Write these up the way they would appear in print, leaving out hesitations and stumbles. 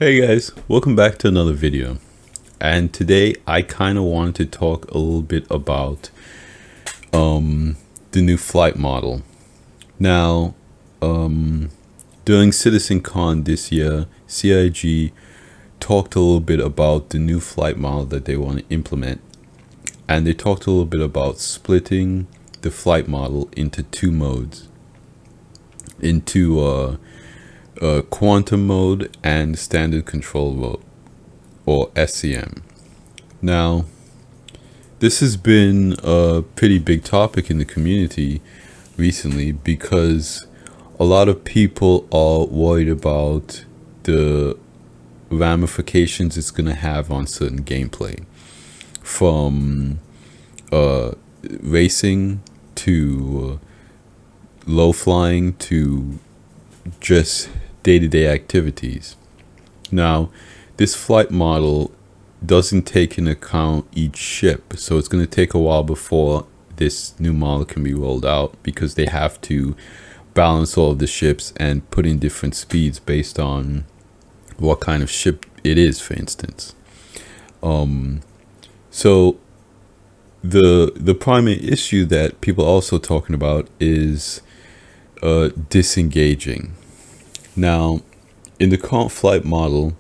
Hey guys, welcome back to another video. And today I kind of wanted to talk a little bit about the new flight model. Now, during CitizenCon this year, CIG talked a little bit about the new flight model that they want to implement. And they talked a little bit about splitting the flight model into two modes, into quantum mode and standard control mode, or SCM. Now, this has been a pretty big topic in the community recently because a lot of people are worried about the ramifications it's going to have on certain gameplay, from racing to low flying to just day-to-day activities. Now, this flight model doesn't take into account each ship, so it's going to take a while before this new model can be rolled out because they have to balance all of the ships and put in different speeds based on what kind of ship it is, for instance. So the primary issue that people are also talking about is disengaging. Now, in the current flight model,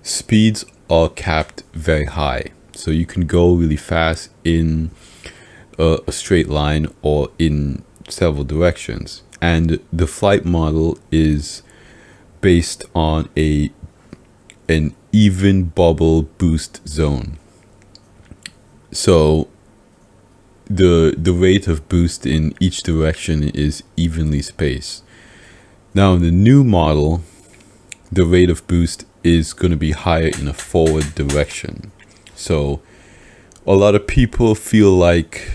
speeds are capped very high. So you can go really fast in a straight line or in several directions. And the flight model is based on an even bubble boost zone. So the rate of boost in each direction is evenly spaced. Now, in the new model, the rate of boost is going to be higher in a forward direction. So a lot of people feel like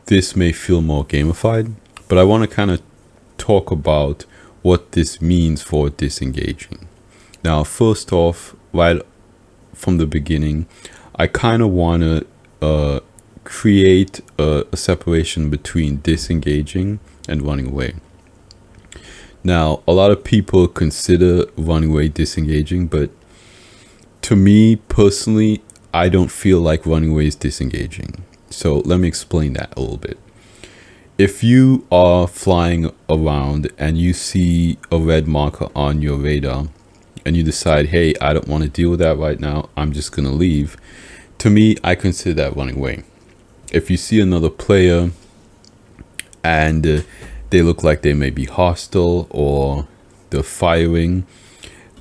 this may feel more gamified, but I want to kind of talk about what this means for disengaging. Now, first off, right from the beginning, I kind of want to create a separation between disengaging and running away. Now, a lot of people consider running away disengaging, but to me personally, I don't feel like running away is disengaging. So let me explain that a little bit. If you are flying around and you see a red marker on your radar and you decide, hey, I don't want to deal with that right now, I'm just going to leave. To me, I consider that running away. If you see another player and they look like they may be hostile or they're firing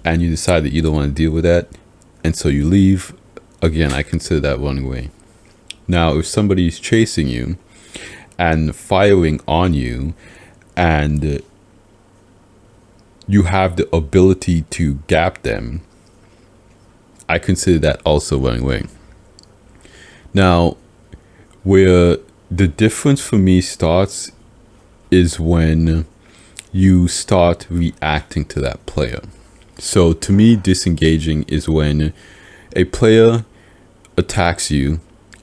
and you decide that you don't want to deal with that and so you leave, again, I consider that running away. Now, if somebody is chasing you and firing on you and you have the ability to gap them, I consider that also running away. Now, where the difference for me starts is when you start reacting to that player. So to me, disengaging is when a player attacks you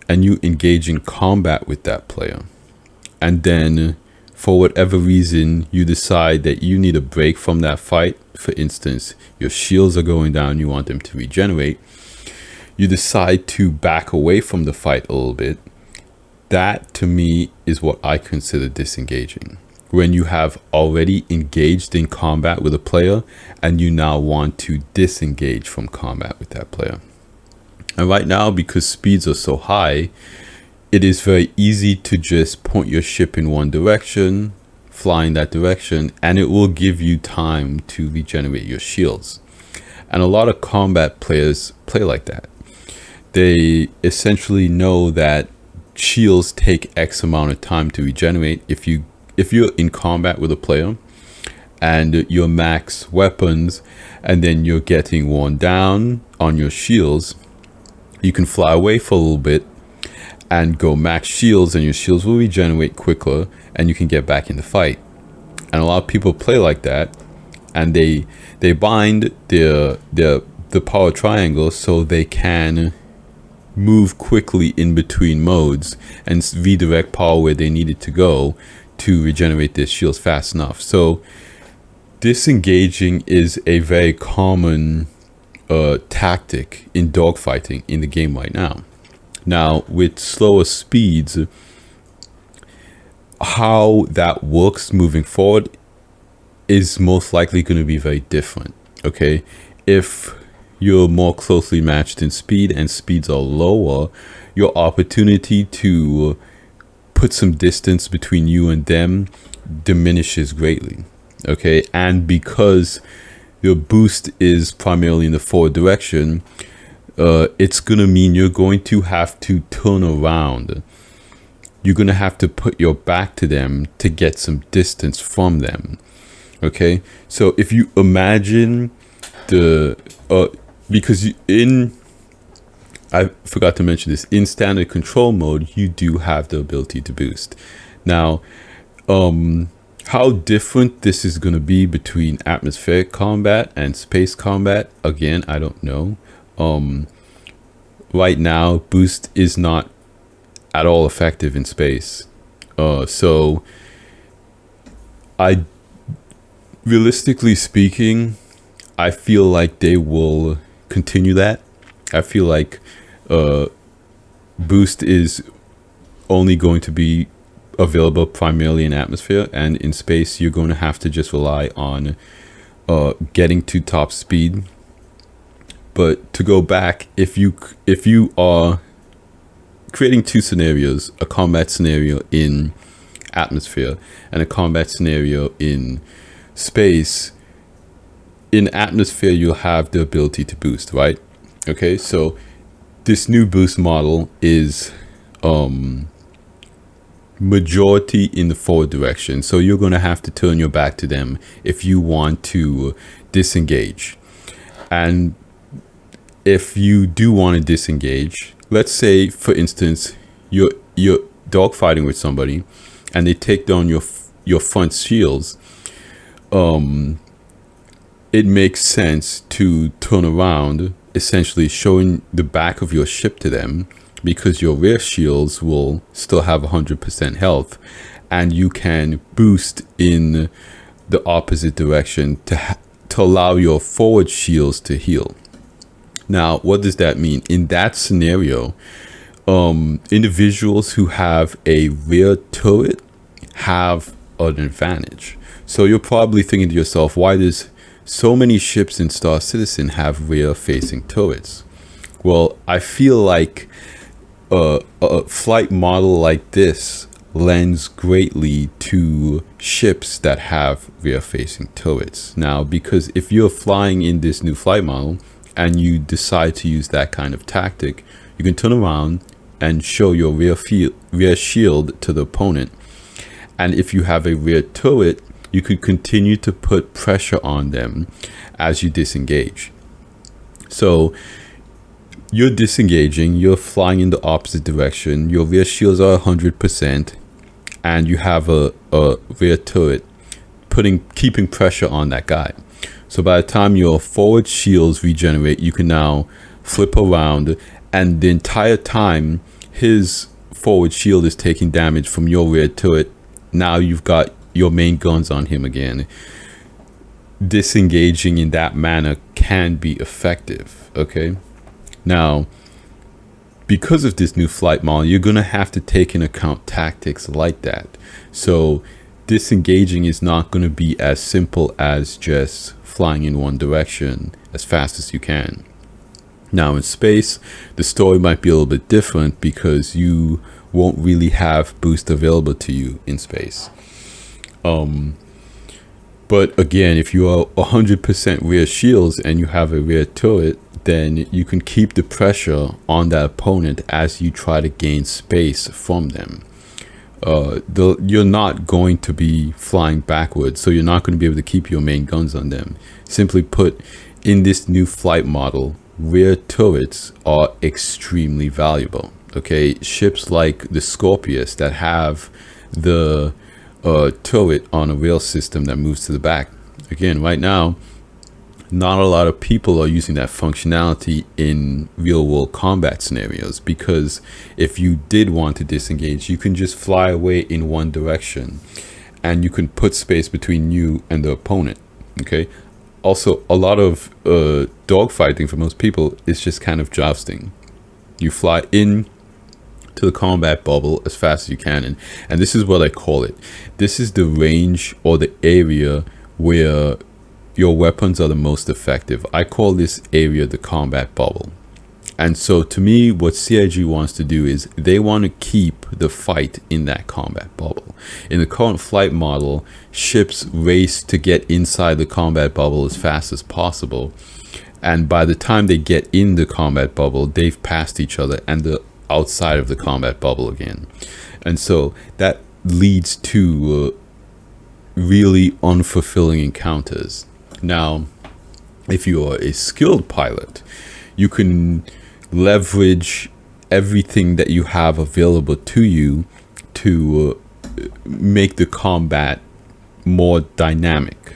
and you engage in combat with that player. And then for whatever reason, you decide that you need a break from that fight. For instance, your shields are going down, you want them to regenerate. You decide to back away from the fight a little bit. That, to me, is what I consider disengaging. When you have already engaged in combat with a player and you now want to disengage from combat with that player. And right now, because speeds are so high, it is very easy to just point your ship in one direction, fly in that direction, and it will give you time to regenerate your shields. And a lot of combat players play like that. They essentially know that shields take X amount of time to regenerate. If you're in combat with a player and you're max weapons and then you're getting worn down on your shields, you can fly away for a little bit and go max shields and your shields will regenerate quicker and you can get back in the fight. And a lot of people play like that and they bind the power triangle so they can move quickly in between modes and redirect power where they need it to go to regenerate their shields fast enough. So disengaging is a very common tactic in dogfighting in the game right now. Now, with slower speeds, how that works moving forward is most likely going to be very different. Okay, if you're more closely matched in speed and speeds are lower, your opportunity to put some distance between you and them diminishes greatly. Okay, and because your boost is primarily in the forward direction, it's gonna mean you're going to have to turn around. You're gonna have to put your back to them to get some distance from them. Okay, so if you imagine the because I forgot to mention this, in standard control mode you do have the ability to boost. Now how different this is going to be between atmospheric combat and space combat, again, I don't know. Right now boost is not at all effective in space, so I realistically speaking, I feel like they will continue that. I feel like boost is only going to be available primarily in atmosphere, and in space you're going to have to just rely on getting to top speed. But to go back, if you are creating two scenarios, a combat scenario in atmosphere and a combat scenario in space, in atmosphere you'll have the ability to boost, right? Okay, so this new boost model is majority in the forward direction, so you're going to have to turn your back to them if you want to disengage. And if you do want to disengage, let's say for instance you're dogfighting with somebody and they take down your front shields, it makes sense to turn around, essentially showing the back of your ship to them, because your rear shields will still have 100% health, and you can boost in the opposite direction to allow your forward shields to heal. Now, what does that mean? In that scenario, individuals who have a rear turret have an advantage. So you're probably thinking to yourself, why does so many ships in Star Citizen have rear facing turrets? Well, I feel like a flight model like this lends greatly to ships that have rear facing turrets. Now, because if you're flying in this new flight model and you decide to use that kind of tactic, you can turn around and show your rear shield to the opponent. And if you have a rear turret, you could continue to put pressure on them as you disengage. So you're disengaging, you're flying in the opposite direction, your rear shields are 100%, and you have a rear turret keeping pressure on that guy. So by the time your forward shields regenerate, you can now flip around, and the entire time his forward shield is taking damage from your rear turret, now you've got your main guns on him again. Disengaging in that manner can be effective. Okay, now because of this new flight model, you're gonna have to take into account tactics like that. So disengaging is not going to be as simple as just flying in one direction as fast as you can. Now in space, the story might be a little bit different because you won't really have boost available to you in space. But again, if you are 100% rear shields and you have a rear turret, then you can keep the pressure on that opponent as you try to gain space from them. You're not going to be flying backwards, so you're not going to be able to keep your main guns on them. Simply put, in this new flight model, rear turrets are extremely valuable. Okay, ships like the Scorpius that have the turret on a rail system that moves to the back. Again, right now, not a lot of people are using that functionality in real world combat scenarios, because if you did want to disengage, you can just fly away in one direction and you can put space between you and the opponent. Okay, also a lot of dogfighting for most people is just kind of jousting. You fly in to the combat bubble as fast as you can, and this is what I call it. This is the range or the area where your weapons are the most effective. I call this area the combat bubble. And so to me, what CIG wants to do is they want to keep the fight in that combat bubble. In the current flight model, ships race to get inside the combat bubble as fast as possible. And by the time they get in the combat bubble, they've passed each other and they're outside of the combat bubble again. And so that leads to really unfulfilling encounters. Now, if you are a skilled pilot, you can leverage everything that you have available to you to make the combat more dynamic.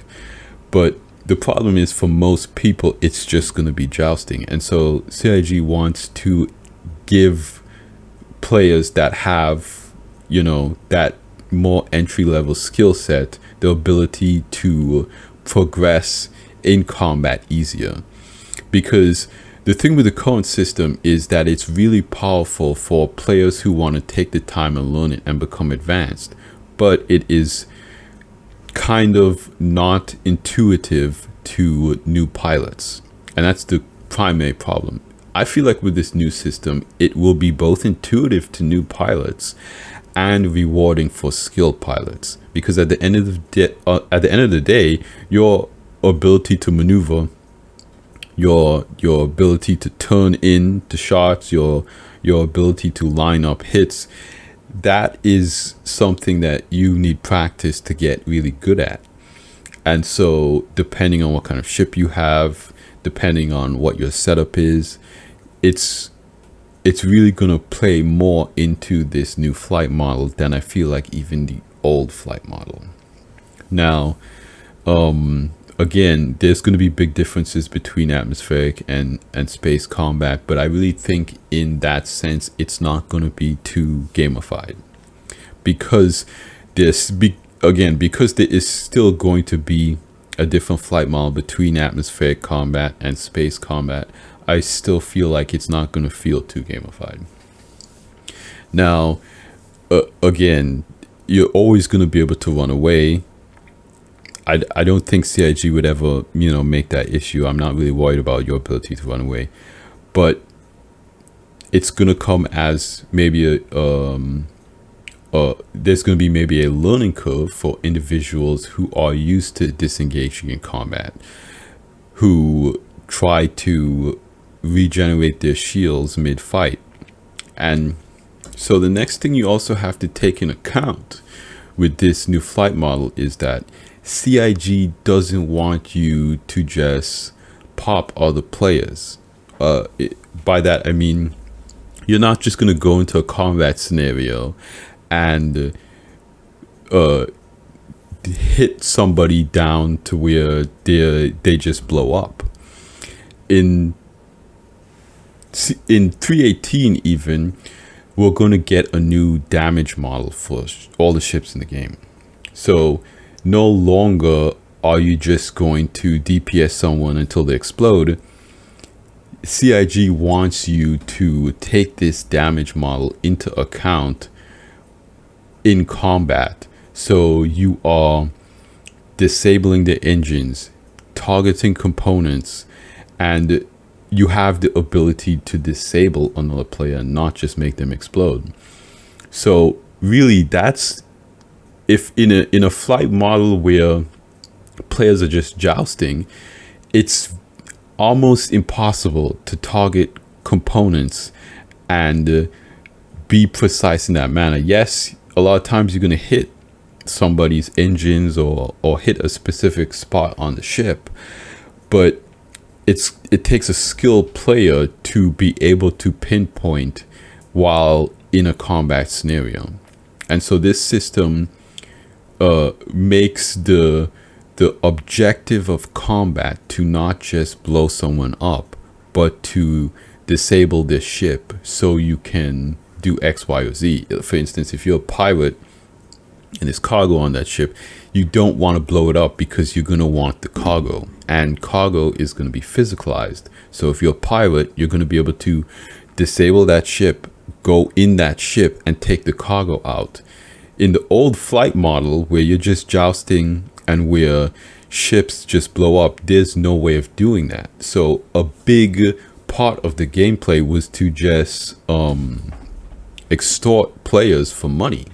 But the problem is, for most people, it's just going to be jousting. And so CIG wants to give players that have, that more entry-level skill set the ability to progress in combat easier. Because the thing with the current system is that it's really powerful for players who want to take the time and learn it and become advanced, but it is kind of not intuitive to new pilots, and that's the primary problem. I feel like with this new system, it will be both intuitive to new pilots and rewarding for skilled pilots, because at the end of the day, your ability to maneuver, your ability to turn in to shots, your ability to line up hits, that is something that you need practice to get really good at. And so depending on what kind of ship you have, depending on what your setup is, it's really going to play more into this new flight model than I feel like even the old flight model. Now, again, there's going to be big differences between atmospheric and space combat, but I really think in that sense, it's not going to be too gamified, because because there is still going to be a different flight model between atmospheric combat and space combat. I still feel like it's not going to feel too gamified. Now, again, you're always going to be able to run away. I don't think CIG would ever, make that issue. I'm not really worried about your ability to run away, but it's gonna come as maybe there's gonna be maybe a learning curve for individuals who are used to disengaging in combat, who try to regenerate their shields mid-fight. And so the next thing you also have to take in account with this new flight model is that CIG doesn't want you to just pop other players. By that I mean, you're not just going to go into a combat scenario and hit somebody down to where they just blow up. In 318 even, we're going to get a new damage model for all the ships in the game. So no longer are you just going to DPS someone until they explode. CIG wants you to take this damage model into account in combat. So you are disabling the engines, targeting components, and you have the ability to disable another player, not just make them explode. So really, that's, if in a flight model where players are just jousting, it's almost impossible to target components and be precise in that manner. Yes, a lot of times you're going to hit somebody's engines or hit a specific spot on the ship, but it takes a skilled player to be able to pinpoint while in a combat scenario. And so this system makes the objective of combat to not just blow someone up, but to disable this ship so you can do X, Y, or Z. For instance, if you're a pirate and there's cargo on that ship, you don't want to blow it up because you're going to want the cargo. And cargo is going to be physicalized. So if you're a pilot, you're going to be able to disable that ship, go in that ship, and take the cargo out. In the old flight model, where you're just jousting and where ships just blow up, there's no way of doing that. So a big part of the gameplay was to just extort players for money.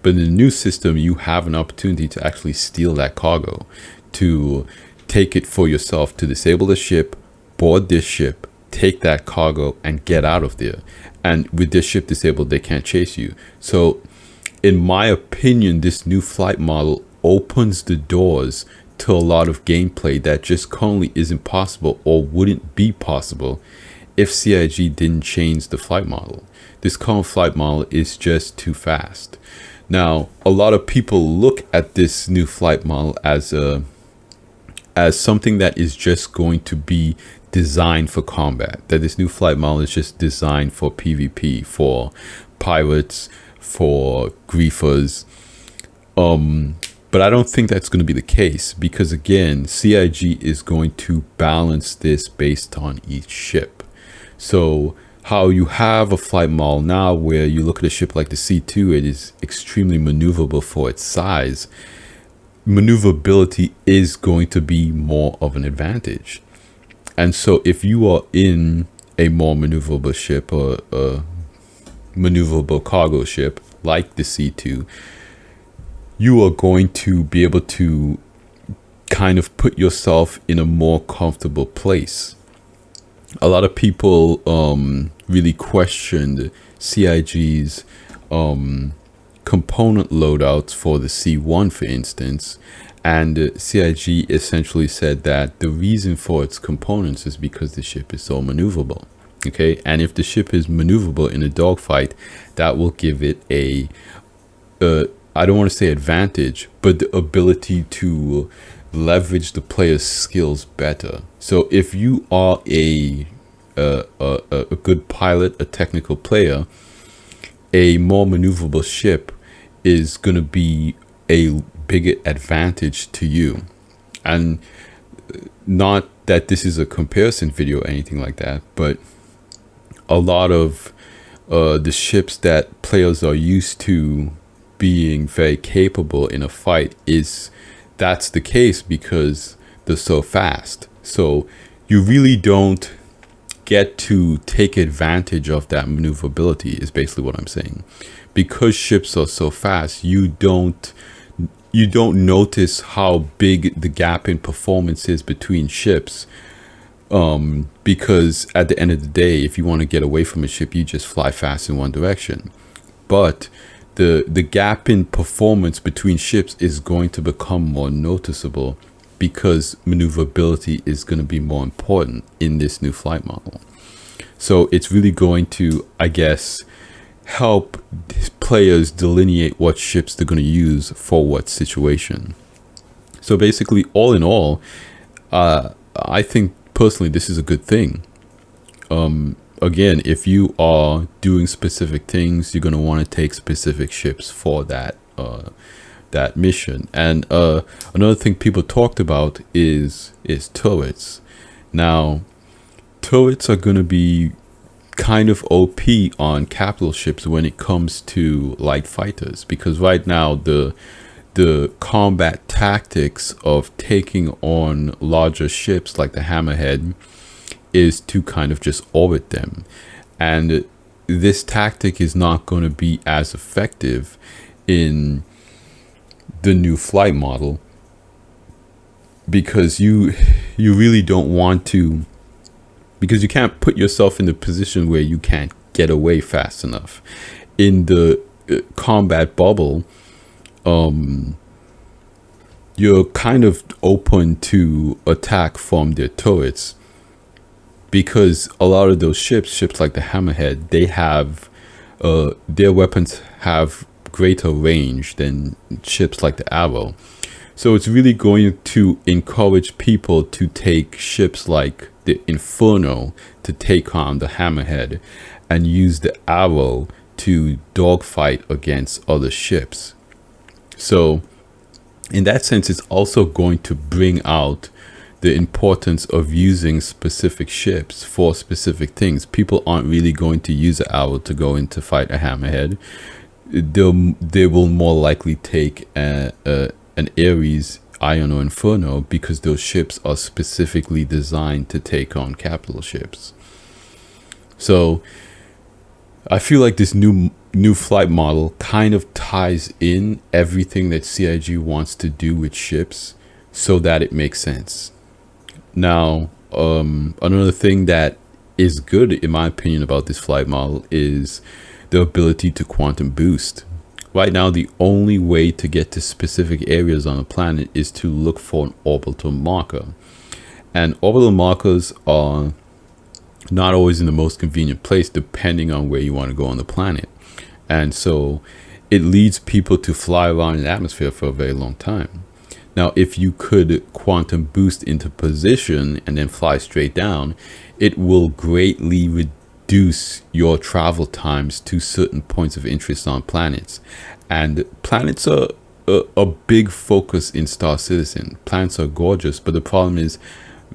But in the new system, you have an opportunity to actually steal that cargo, to take it for yourself, to disable the ship, board this ship, take that cargo, and get out of there. And with this ship disabled, they can't chase you. So in my opinion, this new flight model opens the doors to a lot of gameplay that just currently isn't possible or wouldn't be possible if CIG didn't change the flight model. This current flight model is just too fast. Now, a lot of people look at this new flight model as something that is just going to be designed for combat. That this new flight model is just designed for PvP, for pirates, for griefers. But I don't think that's going to be the case because, again, CIG is going to balance this based on each ship. So how you have a flight model now where you look at a ship like the C2, it is extremely maneuverable for its size. Maneuverability is going to be more of an advantage. And so if you are in a more maneuverable ship or a maneuverable cargo ship like the C2, you are going to be able to kind of put yourself in a more comfortable place. A lot of people really questioned CIG's component loadouts for the C1, for instance, and CIG essentially said that the reason for its components is because the ship is so maneuverable. Okay, and if the ship is maneuverable in a dogfight, that will give it a I don't want to say advantage, but the ability to leverage the player's skills better. So if you are a good pilot, a technical player, a more maneuverable ship is going to be a bigger advantage to you. And not that this is a comparison video or anything like that, but a lot of the ships that players are used to being very capable in a fight that's the case because they're so fast. So you really don't get to take advantage of that maneuverability is basically what I'm saying. Because ships are so fast, you don't notice how big the gap in performance is between ships. Because at the end of the day, if you want to get away from a ship, you just fly fast in one direction. But the gap in performance between ships is going to become more noticeable because maneuverability is going to be more important in this new flight model. So it's really going to, I guess, help players delineate what ships they're going to use for what situation. So basically, all in all, I think personally this is a good thing. Again, if you are doing specific things, you're going to want to take specific ships for that mission. And another thing people talked about is turrets. Now, turrets are going to be kind of OP on capital ships when it comes to light fighters, because right now the combat tactics of taking on larger ships like the Hammerhead is to kind of just orbit them, and this tactic is not going to be as effective in the new flight model because you really don't want to, because you can't put yourself in the position where you can't get away fast enough. In the combat bubble, you're kind of open to attack from their turrets, because a lot of those ships like the Hammerhead, they have their weapons have greater range than ships like the Arrow. So it's really going to encourage people to take ships like the Inferno to take on the Hammerhead and use the Arrow to dogfight against other ships. So in that sense, it's also going to bring out the importance of using specific ships for specific things. People aren't really going to use an owl to go in to fight a hammerhead. They will more likely take an Ares, Ion, or Inferno, because those ships are specifically designed to take on capital ships. So I feel like this new flight model kind of ties in everything that CIG wants to do with ships so that it makes sense. Now, another thing that is good, in my opinion, about this flight model is the ability to quantum boost. Right now, the only way to get to specific areas on a planet is to look for an orbital marker. And orbital markers are not always in the most convenient place depending on where you want to go on the planet. And so it leads people to fly around in the atmosphere for a very long time. Now, if you could quantum boost into position and then fly straight down, it will greatly reduce your travel times to certain points of interest on planets. And planets are a big focus in Star Citizen. Planets are gorgeous, but the problem is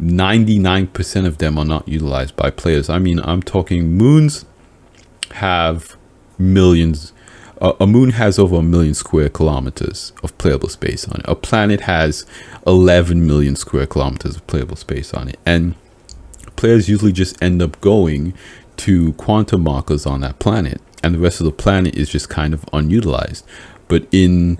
99% of them are not utilized by players. I mean, I'm talking moons have millions. A moon has over 1 million square kilometers of playable space on it. A planet has 11 million square kilometers of playable space on it. And players usually just end up going to quantum markers on that planet. And the rest of the planet is just kind of unutilized. But in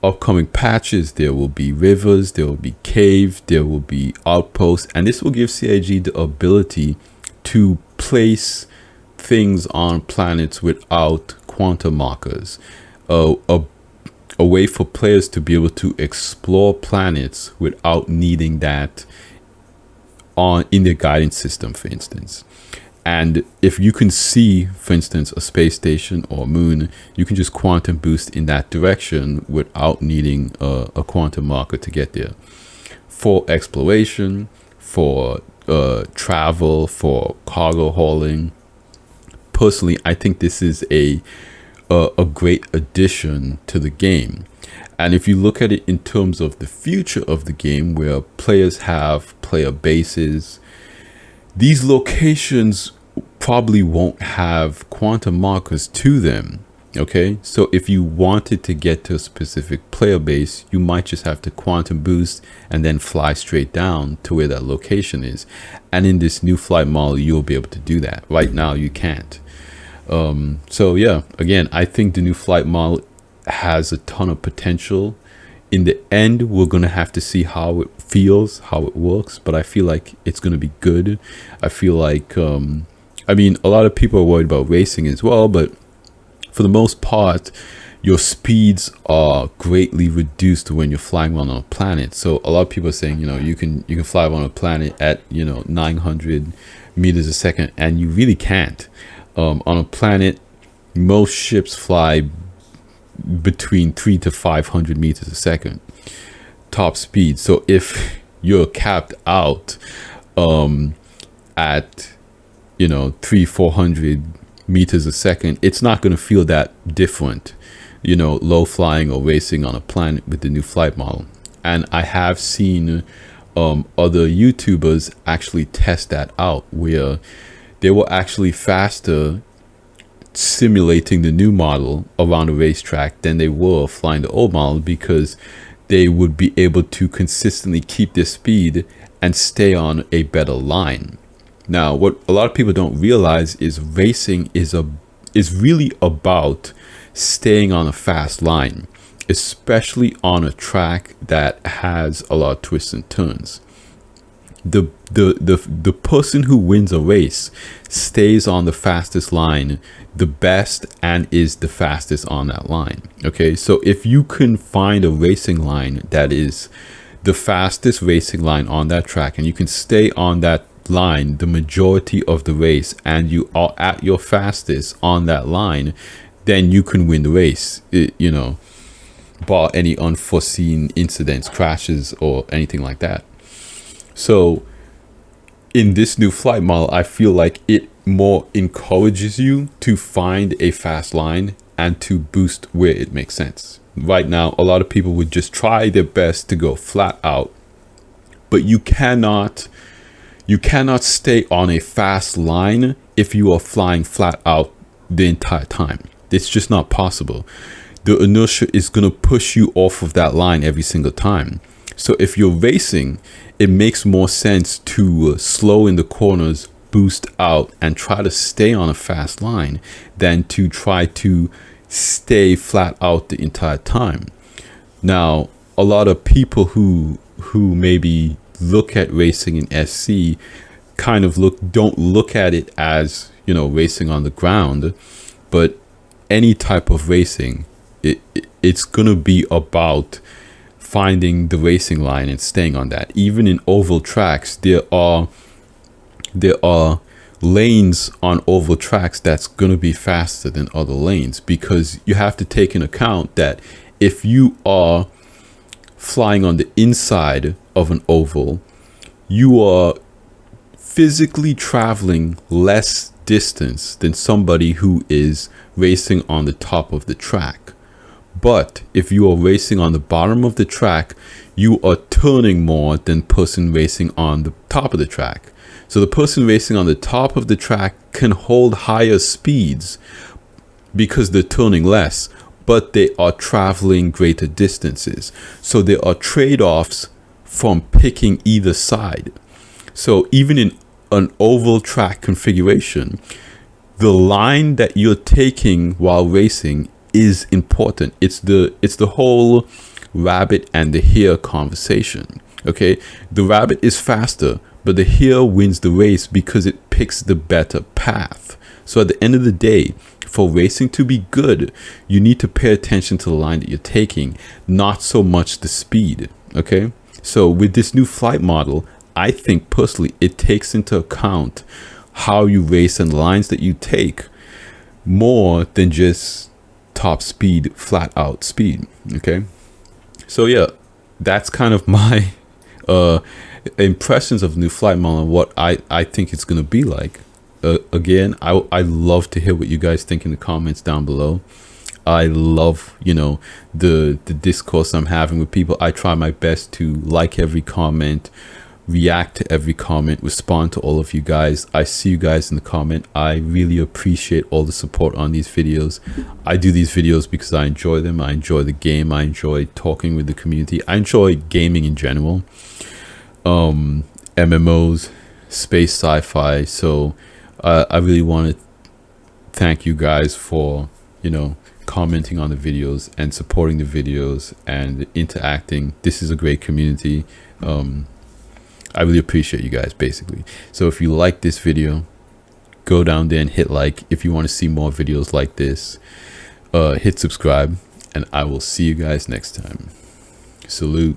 upcoming patches, there will be rivers, there will be caves, there will be outposts. And this will give CIG the ability to place things on planets without quantum markers, a way for players to be able to explore planets without needing that in their guidance system, for instance. And if you can see, for instance, a space station or a moon, you can just quantum boost in that direction without needing a quantum marker to get there. For exploration, for travel, for cargo hauling, personally, I think this is a great addition to the game. And if you look at it in terms of the future of the game, where players have player bases, these locations probably won't have quantum markers to them. Okay, so if you wanted to get to a specific player base, you might just have to quantum boost and then fly straight down to where that location is. And in this new flight model, you'll be able to do that. Right now, you can't. So yeah, again, I think the new flight model has a ton of potential. In the end, we're going to have to see how it feels, how it works, but I feel like it's going to be good. I feel like, I mean, a lot of people are worried about racing as well, but for the most part, your speeds are greatly reduced when you're flying around on a planet. So a lot of people are saying, you can fly around a planet at, 900 meters a second, and you really can't. On a planet, most ships fly between 300 to 500 meters a second top speed. So if you're capped out at 300-400 meters a second, it's not going to feel that different, low flying or racing on a planet with the new flight model. And I have seen other YouTubers actually test that out, where they were actually faster simulating the new model around a racetrack than they were flying the old model, because they would be able to consistently keep their speed and stay on a better line. Now, what a lot of people don't realize is racing is really about staying on a fast line, especially on a track that has a lot of twists and turns. The person who wins a race stays on the fastest line the best and is the fastest on that line. Okay, so if you can find a racing line that is the fastest racing line on that track, and you can stay on that line the majority of the race, and you are at your fastest on that line, then you can win the race, bar any unforeseen incidents, crashes, or anything like that. So in this new flight model, I feel like it more encourages you to find a fast line and to boost where it makes sense. Right now, a lot of people would just try their best to go flat out, but you cannot stay on a fast line if you are flying flat out the entire time. It's just not possible. The inertia is going to push you off of that line every single time. So if you're racing, it makes more sense to slow in the corners, boost out, and try to stay on a fast line than to try to stay flat out the entire time. Now, a lot of people who maybe look at racing in SC kind of don't look at it as, you know, racing on the ground, but any type of racing, it's gonna be about finding the racing line and staying on that. Even in oval tracks, there are lanes on oval tracks that's gonna be faster than other lanes, because you have to take into account that if you are flying on the inside of an oval, you are physically traveling less distance than somebody who is racing on the top of the track. But if you are racing on the bottom of the track, you are turning more than person racing on the top of the track. So the person racing on the top of the track can hold higher speeds because they're turning less, but they are traveling greater distances. So there are trade-offs from picking either side. So even in an oval track configuration, the line that you're taking while racing is important. It's the whole rabbit and the hare conversation. Okay, the rabbit is faster, but the hare wins the race because it picks the better path. So at the end of the day, for racing to be good, you need to pay attention to the line that you're taking, not so much the speed. Okay, so with this new flight model, I think personally it takes into account how you race and lines that you take more than just top speed, flat out speed. Okay, so yeah, that's kind of my impressions of the new flight model and what I think it's gonna be like. Again, I love to hear what you guys think in the comments down below. I love, you know, the discourse I'm having with people. I try my best to like every comment, react to every comment, respond to all of you guys. I see you guys in the comment. I really appreciate all the support on these videos. I do these videos because I enjoy them. I enjoy the game. I enjoy talking with the community. I enjoy gaming in general. MMOs, space sci-fi. So I really want to thank you guys for, you know, commenting on the videos and supporting the videos and interacting. This is a great community. I really appreciate you guys, basically. So if you like this video, go down there and hit like. If you want to see more videos like this, hit subscribe, and I will see you guys next time. Salute.